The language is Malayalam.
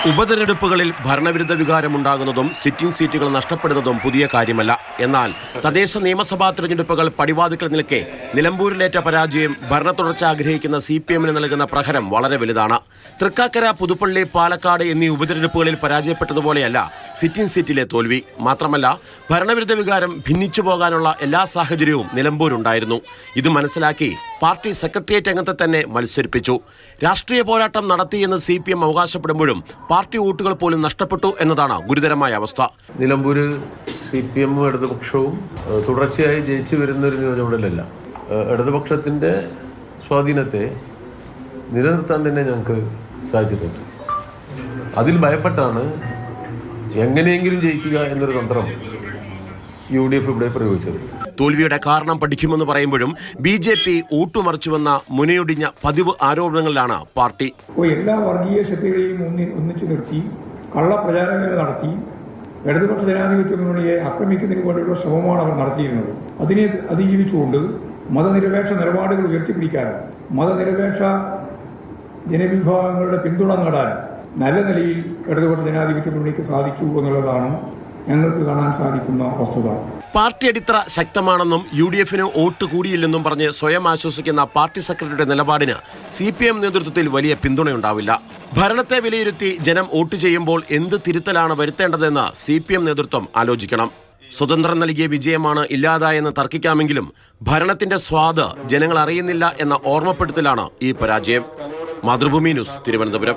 ഉപതെരഞ്ഞെടുപ്പുകളിൽ ഭരണവിരുദ്ധ വികാരമുണ്ടാകുന്നതും സിറ്റിംഗ് സീറ്റുകൾ നഷ്ടപ്പെടുന്നതും പുതിയ കാര്യമല്ല. എന്നാൽ തദ്ദേശ നിയമസഭാ തെരഞ്ഞെടുപ്പുകൾ പടിവാതിക്കൽ നിൽക്കെ നിലമ്പൂരിലേറ്റ പരാജയം ഭരണ തുടർച്ച ആഗ്രഹിക്കുന്ന CPM-ന് നൽകുന്ന പ്രഹരം വളരെ വലുതാണ്. തൃക്കാക്കര, പുതുപ്പള്ളി, പാലക്കാട് എന്നീ ഉപതെരഞ്ഞെടുപ്പുകളിൽ പരാജയപ്പെട്ടതുപോലെയല്ല സിറ്റിംഗ് സീറ്റിലെ തോൽവി. മാത്രമല്ല, ഭരണവിരുദ്ധ വികാരം ഭിന്നിച്ചു പോകാനുള്ള എല്ലാ സാഹചര്യവും നിലമ്പൂരുണ്ടായിരുന്നു. ഇത് മനസ്സിലാക്കി പാർട്ടി സെക്രട്ടേറിയറ്റ് അംഗത്തെ തന്നെ മത്സരിപ്പിച്ചു. രാഷ്ട്രീയ പോരാട്ടം നടത്തിയെന്ന് CPM അവകാശപ്പെടുമ്പോഴും പാർട്ടി വോട്ടുകൾ പോലും നഷ്ടപ്പെട്ടു എന്നതാണ് ഗുരുതരമായ അവസ്ഥ. നിലമ്പൂര് CPM ഇടതുപക്ഷവും തുടർച്ചയായി ജയിച്ചു വരുന്ന ഒരു നിയോജകമണ്ഡലമല്ല. ഇടതുപക്ഷത്തിന്റെ സ്വാധീനത്തെ നിലനിർത്താൻ തന്നെ ഞങ്ങൾക്ക് സാധിച്ചിട്ടുണ്ട്. അതിൽ ഭയപ്പെട്ടാണ് എങ്ങനെയെങ്കിലും ജയിക്കുക എന്നൊരു തന്ത്രം UDF ഇവിടെ പ്രയോഗിച്ചത്. തോൽവിയുടെ കാരണം പഠിക്കുമെന്ന് പറയുമ്പോഴും BJP ഊട്ടുമറിച്ചുവെന്ന മുനയൊടിഞ്ഞ പതിവ് ആരോപണങ്ങളിലാണ് പാർട്ടി. എല്ലാ വർഗീയ ശക്തികളെയും ഒന്നിച്ചു നിർത്തി കള്ളപ്രചാരണങ്ങൾ നടത്തി ഇടതുപക്ഷ ജനാധിപത്യ മുന്നണിയെ ആക്രമിക്കുന്നതിന് വേണ്ടിയുള്ള ശ്രമമാണ് അവർ നടത്തിയിരുന്നത്. അതിനെ അതിജീവിച്ചുകൊണ്ട് മതനിരപേക്ഷ നിലപാടുകൾ ഉയർത്തിപ്പിടിക്കാനും മതനിരപേക്ഷ ജനവിഭാഗങ്ങളുടെ പിന്തുണ നേടാനും നല്ല നിലയിൽ ഇടതുപക്ഷ ജനാധിപത്യ മുന്നണിക്ക് സാധിച്ചു എന്നുള്ളതാണ് ഞങ്ങൾക്ക് കാണാൻ സാധിക്കുന്ന വസ്തുത. പാർട്ടി അടിത്തറ ശക്തമാണെന്നും UDF-ന് വോട്ട് കൂടിയില്ലെന്നും പറഞ്ഞ് സ്വയം ആശ്വസിക്കുന്ന പാർട്ടി സെക്രട്ടറിയുടെ നിലപാടിന് CPM നേതൃത്വത്തിൽ വലിയ പിന്തുണയുണ്ടാവില്ല. ഭരണത്തെ വിലയിരുത്തി ജനം വോട്ട് ചെയ്യുമ്പോൾ എന്ത് തിരുത്തലാണ് വരുത്തേണ്ടതെന്ന് CPM നേതൃത്വം ആലോചിക്കണം. സ്വതന്ത്രം നൽകിയ വിജയമാണ് ഇല്ലാതായെന്ന് തർക്കിക്കാമെങ്കിലും ഭരണത്തിന്റെ സ്വാദ് ജനങ്ങൾ അറിയുന്നില്ല എന്ന ഓർമ്മപ്പെടുത്തലാണ് ഈ പരാജയം. മാതൃഭൂമി ന്യൂസ്, തിരുവനന്തപുരം.